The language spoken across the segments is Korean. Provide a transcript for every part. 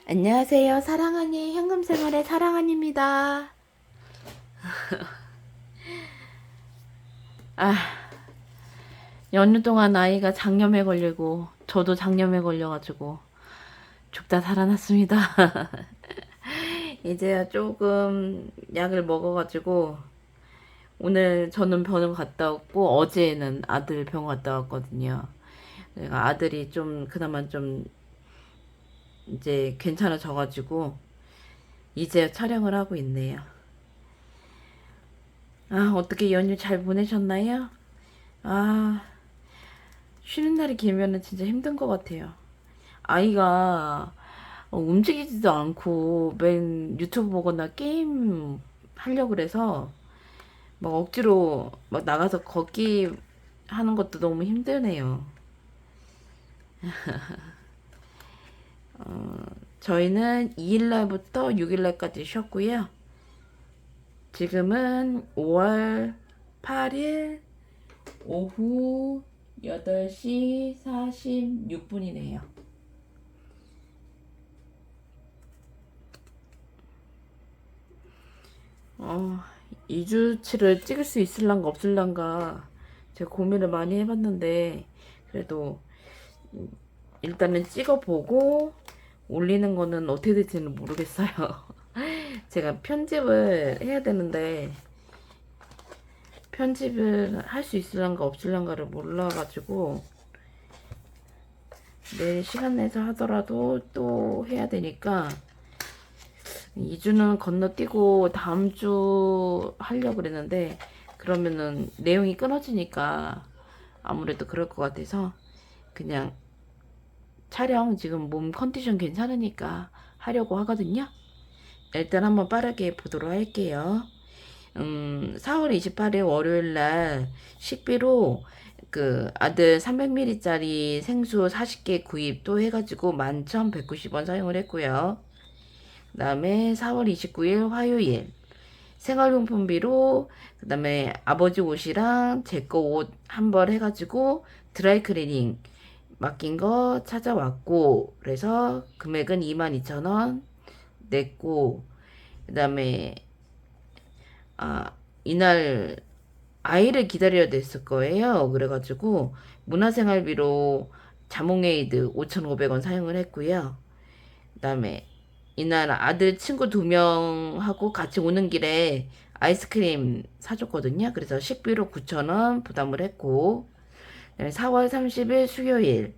안녕하세요. 사랑하니 현금생활의 사랑하니입니다. 아, 연휴 동안 아이가 장염에 걸리고 저도 장염에 걸려가지고 죽다 살아났습니다. 이제야 조금 약을 먹어가지고 오늘 저는 병원 갔다 왔고 어제는 아들 병원 갔다 왔거든요. 내가 아들이 좀 그나마 좀 이제 괜찮아져가지고 이제 촬영을 하고 있네요. 아, 어떻게 연휴 잘 보내셨나요? 아, 쉬는 날이 길면은 진짜 힘든 것 같아요. 아이가 움직이지도 않고 맨 유튜브 보거나 게임 하려고 그래서 막 억지로 막 나가서 걷기 하는 것도 너무 힘드네요. 저희는 2일날부터 6일날까지 쉬었고요. 지금은 5월 8일 오후 8시 46분이네요. 2주치를 찍을 수 있을란가 없을란가 제가 고민을 많이 해봤는데 그래도 일단은 찍어보고 올리는 거는 어떻게 될지는 모르겠어요. 제가 편집을 해야 되는데 편집을 할 수 있을란가 없을란가를 몰라가지고 내일 시간 내서 하더라도 또 해야 되니까 2주는 건너뛰고 다음 주 하려고 그랬는데 그러면은 내용이 끊어지니까 아무래도 그럴 것 같아서 그냥 촬영 지금 몸 컨디션 괜찮으니까 하려고 하거든요. 일단 한번 빠르게 보도록 할게요. 4월 28일 월요일 날 식비로 그 아들 300ml짜리 생수 40개 구입 또 해가지고 11,190원 사용을 했고요. 그 다음에 4월 29일 화요일 생활용품비로 그 다음에 아버지 옷이랑 제 거 옷 한 벌 해가지고 드라이클리닝 맡긴 거 찾아왔고 그래서 금액은 22,000원 냈고 그 다음에 이날 아이를 기다려야 됐을 거예요. 그래가지고 문화생활비로 자몽에이드 5,500원 사용을 했고요. 그 다음에 이날 아들 친구 2명하고 같이 오는 길에 아이스크림 사줬거든요. 그래서 식비로 9,000원 부담을 했고 4월 30일 수요일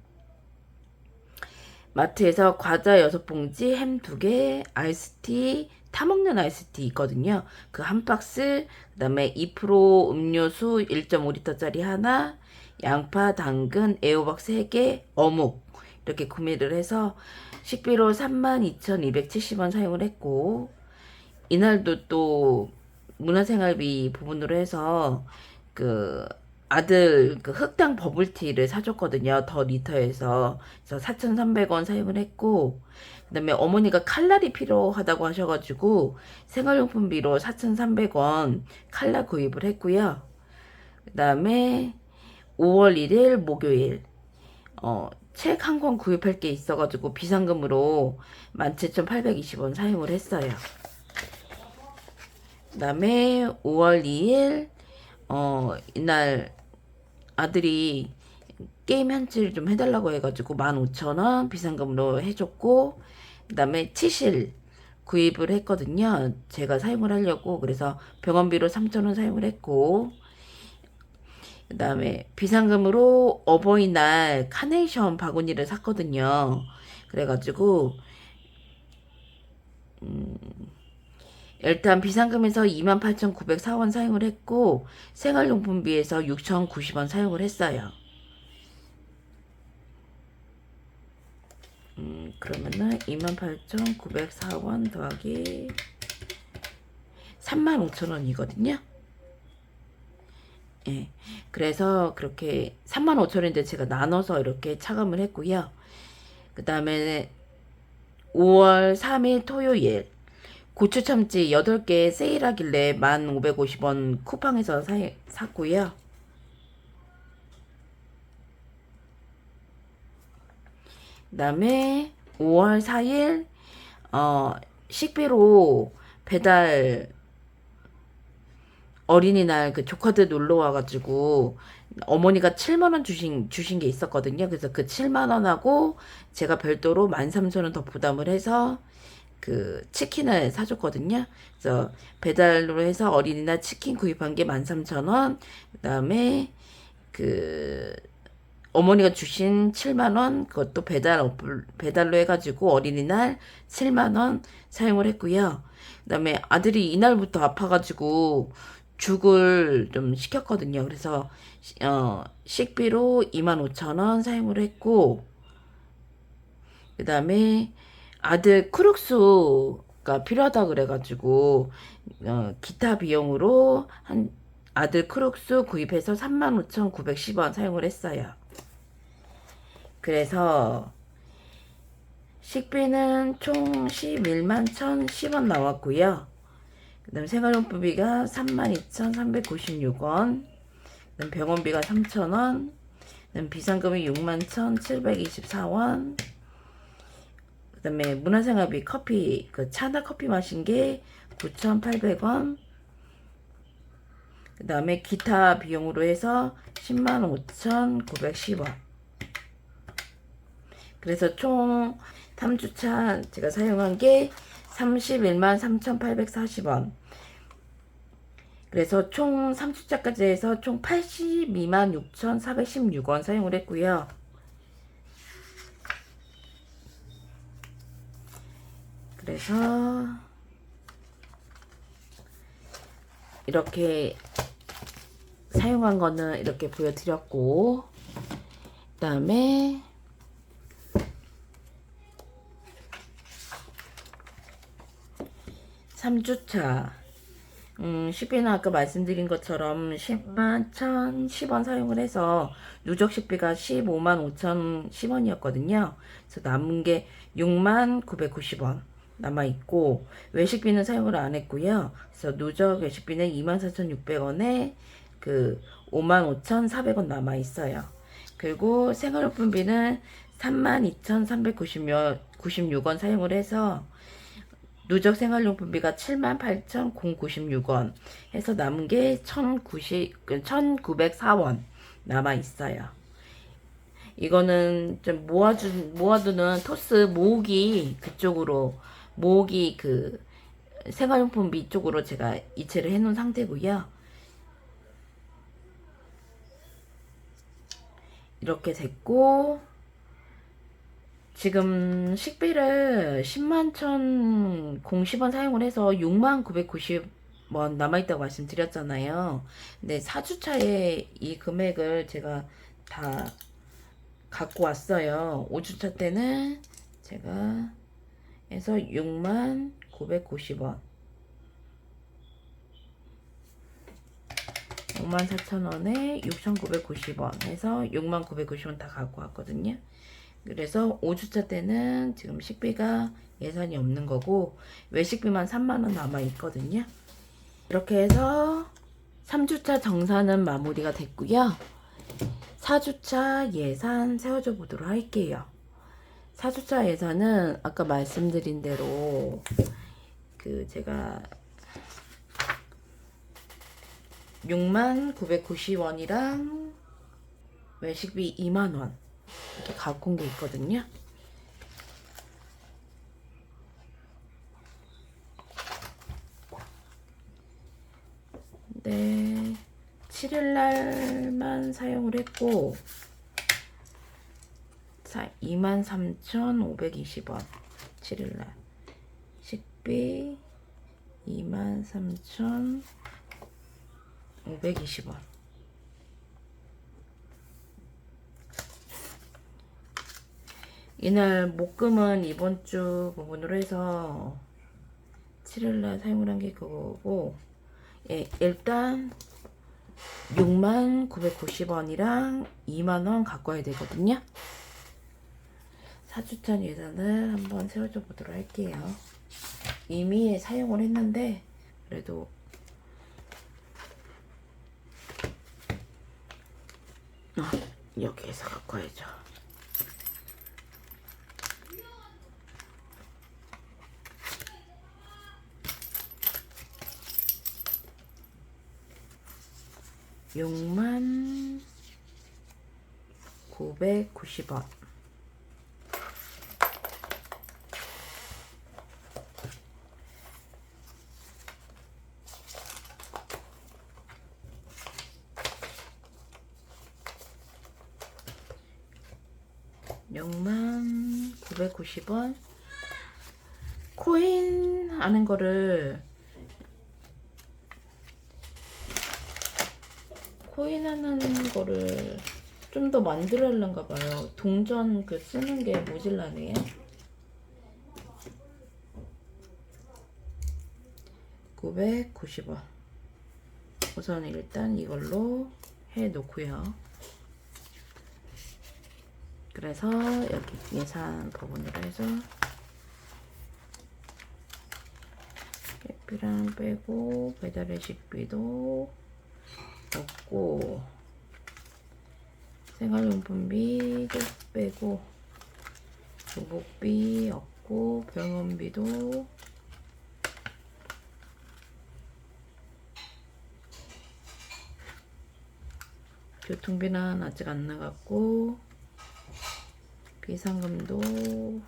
마트에서 과자 6봉지, 햄 2개, 아이스티, 타먹는 아이스티 있거든요. 그 한 박스, 그 다음에 2% 음료수 1.5리터짜리 하나, 양파, 당근, 애호박 3개, 어묵 이렇게 구매를 해서 식비로 32,270원 사용을 했고 이날도 또 문화생활비 부분으로 해서 그 아들 그 흑당 버블티를 사줬거든요. 더 리터에서. 그래서 4,300원 사용을 했고 그다음에 어머니가 칼날이 필요하다고 하셔가지고 생활용품비로 4,300원 칼날 구입을 했고요. 그다음에 5월 1일 목요일 책 한 권 구입할 게 있어가지고 비상금으로 17,820원 사용을 했어요. 그다음에 5월 2일 이날 아들이 게임 현질 좀 해달라고 해가지고 15,000원 비상금으로 해줬고 그다음에 치실 구입을 했거든요. 제가 사용을 하려고 그래서 병원비로 3,000원 사용을 했고 그다음에 비상금으로 어버이날 카네이션 바구니를 샀거든요. 그래가지고 일단 비상금에서 28,904원 사용을 했고 생활용품비에서 6,090원 사용을 했어요. 그러면은 28,904원 더하기 35,000원이거든요. 예. 그래서 그렇게 35,000원인데 제가 나눠서 이렇게 차감을 했고요. 그 다음에 5월 3일 토요일 고추 참치 8개 세일하길래 1,550원 쿠팡에서 샀고요. 그 다음에 5월 4일 어, 식비로 배달 어린이날 그 조카들 놀러 와가지고 어머니가 7만 원 주신 게 있었거든요. 그래서 그 7만 원하고 제가 별도로 13,000원 더 부담을 해서 그 치킨을 사줬거든요. 그래서 배달로 해서 어린이날 치킨 구입한 게 13,000원. 그다음에 그 어머니가 주신 7만 원 그것도 배달로 해가지고 어린이날 7만 원 사용을 했고요. 그다음에 아들이 이날부터 아파가지고 죽을 좀 시켰거든요. 그래서 식비로 25,000원 사용을 했고, 그다음에 아들 크룩스가 필요하다 그래가지고 기타 비용으로 한 아들 크룩스 구입해서 35,910원 사용을 했어요. 그래서 식비는 총 11만 1,010원 나왔고요. 그 다음 생활용품비가 32,396원. 그 다음 병원비가 3,000원. 그 다음 비상금이 61,724원. 그 다음에 문화생활비 커피, 그 차나 커피 마신 게 9,800원. 그 다음에 기타 비용으로 해서 105,910원. 그래서 총 3주차 제가 사용한 게 31만 3,840원. 그래서 총 3주차까지 해서 총 82만 6,416원 사용을 했고요. 그래서 이렇게 사용한 거는 이렇게 보여드렸고, 그 다음에 3주차 식비는 아까 말씀드린 것처럼 10만 1,010원 사용을 해서 누적 식비가 15만 5,010원이었거든요. 그래서 남은 게 6만 990원 남아있고, 외식비는 사용을 안 했고요. 그래서 누적 외식비는 24,600원에 그 55,400원 남아있어요. 그리고 생활용품비는 32,396원 사용을 해서 누적 생활용품비가 78,096원 해서 남은 게 1,904원 남아 있어요. 이거는 좀 모아두는 토스 모으기 그쪽으로, 모으기 그 생활용품비 쪽으로 제가 이체를 해 놓은 상태고요. 이렇게 됐고, 지금 식비를 10만 1,010원 사용을 해서 6만 990원 남아있다고 말씀드렸잖아요. 근데 4주차에 이 금액을 제가 다 갖고 왔어요. 5주차 때는 제가 해서 6만 990원, 54,000원에 6,990원 해서 6만 990원 다 갖고 왔거든요. 그래서 5주차 때는 지금 식비가 예산이 없는 거고, 외식비만 3만원 남아 있거든요. 이렇게 해서 3주차 정산은 마무리가 됐고요. 4주차 예산 세워줘 보도록 할게요. 4주차 예산은 아까 말씀드린 대로 그 제가 6만 990원이랑 외식비 2만원 이렇게 갖고 온 게 있거든요. 네, 7일날만 사용을 했고, 자, 23,520원 7일날 식비 23,520원. 이날 목금은 이번 주 부분으로 해서 7일날 사용을 한 게 그거고, 예, 일단 6만 990원이랑 2만원 갖고 와야 되거든요. 4주차 예산을 한번 세워줘 보도록 할게요. 이미 사용을 했는데 그래도 여기에서 갖고 와야죠. 6만 990원. (6만 990원) 코인 하는 거를 좀 더 만들려는가 봐요. 동전 그 쓰는 게 모질라네요. 990원. 우선 일단 이걸로 해 놓고요. 그래서 여기 예산 부분으로 해서 택배랑 빼고 배달의 식비도 없고 생활용품비도 빼고 조복비 없고 병원비도 교통비는 아직 안 나갔고 비상금도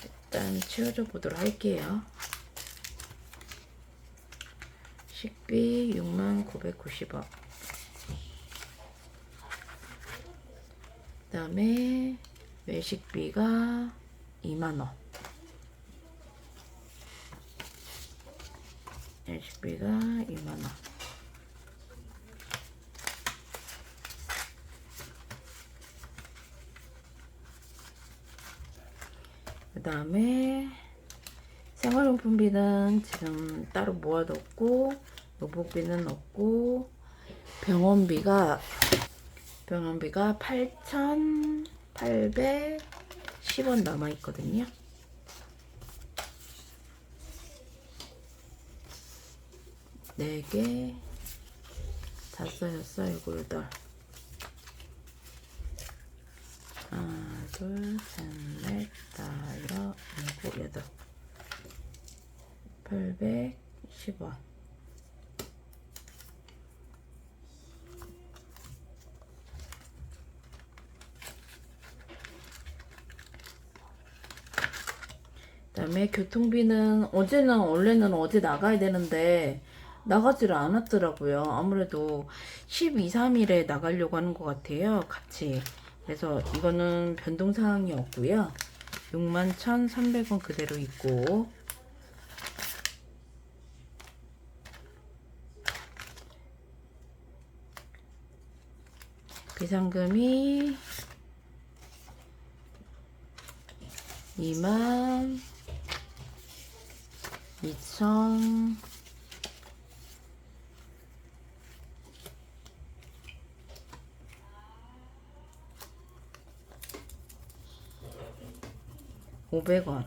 일단 채워줘 보도록 할게요. 식비 6만 990원. 그 다음에 외식비가 2만원. 외식비가 2만원. 그 다음에 생활용품비는 지금 따로 모아뒀고 노복비는 없고 병원비가 8,810원 남아있거든요. 네 개, 5, 6, 7, 8. 하나, 둘, 셋, 넷, 다섯, 일곱, 여덟. 810원. 그다음에 교통비는 원래는 어제 나가야 되는데 나가지를 않았더라고요. 아무래도 12, 3일에 나가려고 하는 것 같아요. 같이. 그래서 이거는 변동사항이 없고요. 61,300원 그대로 있고 비상금이 2만 2천 500원.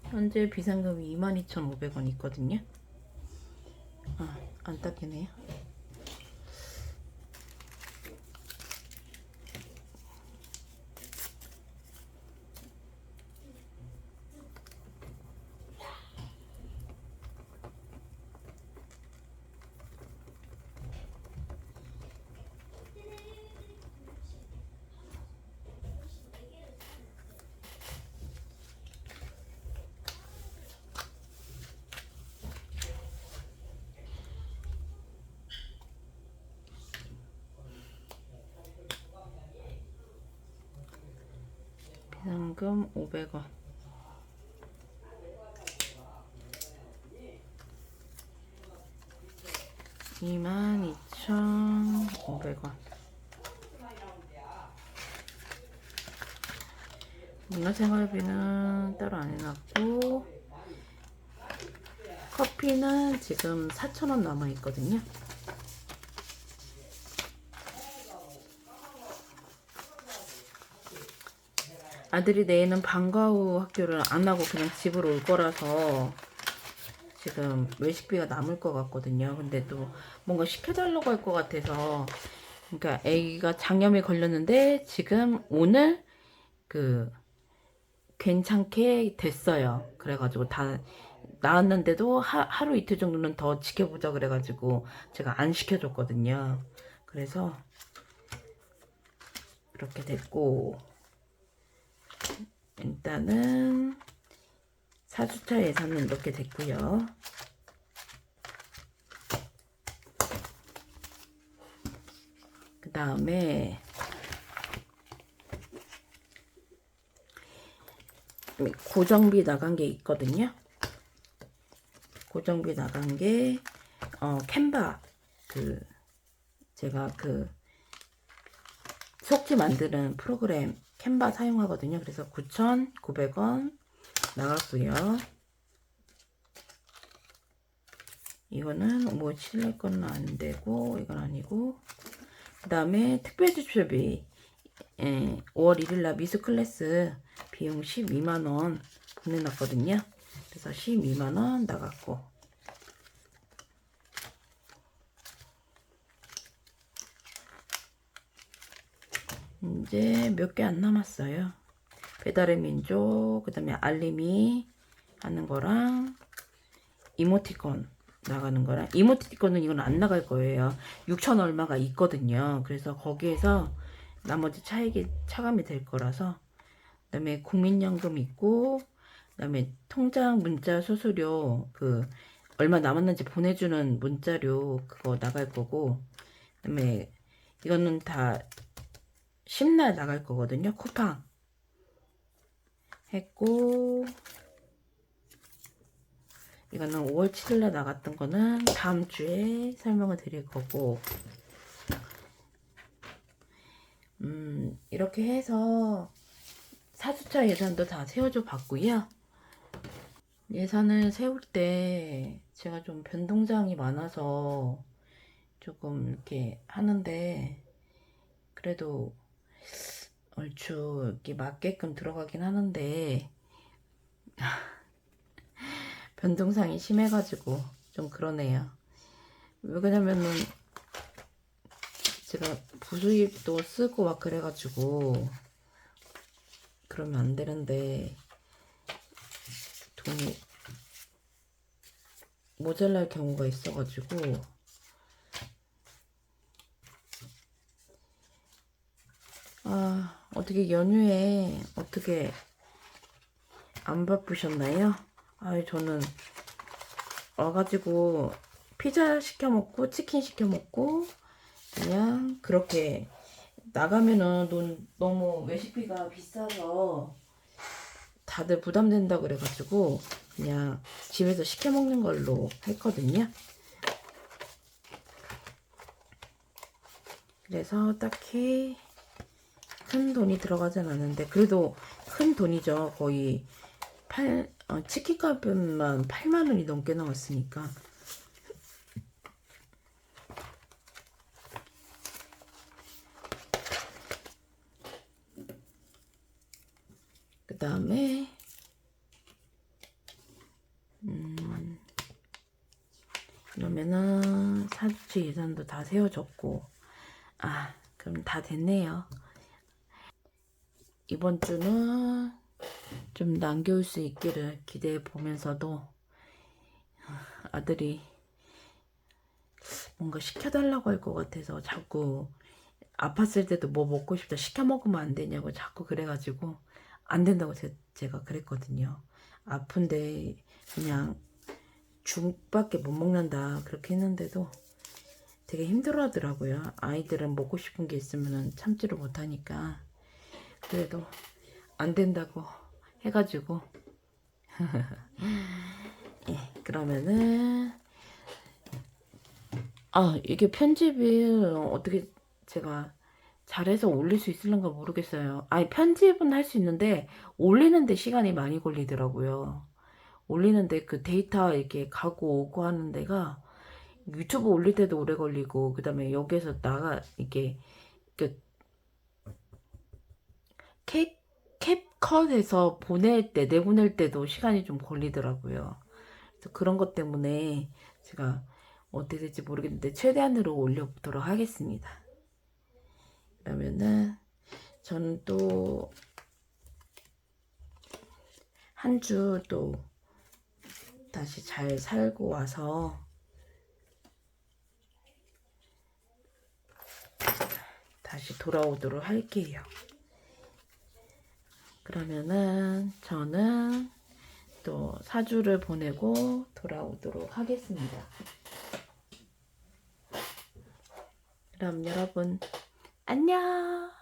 현재 비상금이 22,500원 있거든요. 안 닦이네요. 비상금 500원. (22,500원) 문화생활비는 따로 안 해놨고 커피는 지금 4,000원 남아있거든요. 아들이 내일은 방과 후 학교를 안 하고 그냥 집으로 올 거라서 지금 외식비가 남을 것 같거든요. 근데 또 뭔가 시켜달라고 할 것 같아서, 그러니까 애기가 장염에 걸렸는데 지금 오늘 괜찮게 됐어요. 그래가지고 다 나왔는데도 하루 이틀 정도는 더 지켜보자 그래가지고 제가 안 시켜줬거든요. 그래서 이렇게 됐고, 일단은 4주차 예산은 이렇게 됐고요. 그 다음에 고정비 나간 게 있거든요. 고정비 나간 게 캔바, 제가 속지 만드는 프로그램 캔바 사용하거든요. 그래서 9,900원 나갔고요. 이거는 뭐 실내 거는 안 되고, 이건 아니고. 그 다음에 특별 지출비 5월 1일 날 미스 클래스 비용 12만원 보내놨거든요. 그래서 12만원 나갔고, 이제 몇 개 안 남았어요. 배달의 민족, 그 다음에 알림이 하는 거랑 이모티콘 나가는 거랑, 이모티콘은 이건 안 나갈 거예요. 6천 얼마가 있거든요. 그래서 거기에서 나머지 차감이 될 거라서. 그 다음에 국민연금 있고, 그 다음에 통장 문자 수수료 얼마 남았는지 보내주는 문자료 그거 나갈 거고, 그 다음에 이거는 다 10날 나갈 거거든요. 쿠팡 했고, 이거는 5월 7일에 나갔던 거는 다음 주에 설명을 드릴 거고, 이렇게 해서 4주차 예산도 다 세워줘 봤고요. 예산을 세울 때 제가 좀 변동사항이 많아서 조금 이렇게 하는데, 그래도 얼추 이렇게 맞게끔 들어가긴 하는데 변동사항이 심해가지고 좀 그러네요. 왜 그러냐면은 제가 부수입도 쓰고 막 그래가지고 그러면 안 되는데 돈이 모자랄 경우가 있어가지고, 어떻게 연휴에 어떻게 안 바쁘셨나요? 저는 와가지고 피자 시켜 먹고 치킨 시켜 먹고 그냥 그렇게 나가면은 너무 외식비가 비싸서 다들 부담된다 그래가지고 그냥 집에서 시켜 먹는 걸로 했거든요. 그래서 딱히 큰 돈이 들어가진 않은데, 그래도 큰 돈이죠. 거의 치킨 값만 8만 원이 넘게 나왔으니까. 그 다음에 그러면은 사주치 예산도 다 세워졌고, 그럼 다 됐네요. 이번 주는 좀 남겨올 수 있기를 기대해 보면서도, 아들이 뭔가 시켜달라고 할 것 같아서 자꾸, 아팠을 때도 뭐 먹고 싶다 시켜 먹으면 안 되냐고 자꾸 그래가지고 안 된다고 제가 그랬거든요. 아픈데 그냥 죽밖에 못 먹는다 그렇게 했는데도 되게 힘들어 하더라고요. 아이들은 먹고 싶은 게 있으면 참지를 못하니까. 그래도 안 된다고 해가지고 예, 그러면은 이게 편집을 어떻게 제가 잘해서 올릴 수 있을런가 모르겠어요. 편집은 할 수 있는데 올리는데 시간이 많이 걸리더라고요. 올리는데 그 데이터 이렇게 가고 오고 하는 데가 유튜브 올릴 때도 오래 걸리고, 그 다음에 여기에서 이렇게 그 캡컷에서 내보낼 때도 시간이 좀 걸리더라고요. 그래서 그런 것 때문에 제가 어떻게 될지 모르겠는데 최대한으로 올려보도록 하겠습니다. 그러면은 저는 또 한 주 또 다시 잘 살고 와서 다시 돌아오도록 할게요. 그러면은 저는 또 사주를 보내고 돌아오도록 하겠습니다. 그럼 여러분 안녕.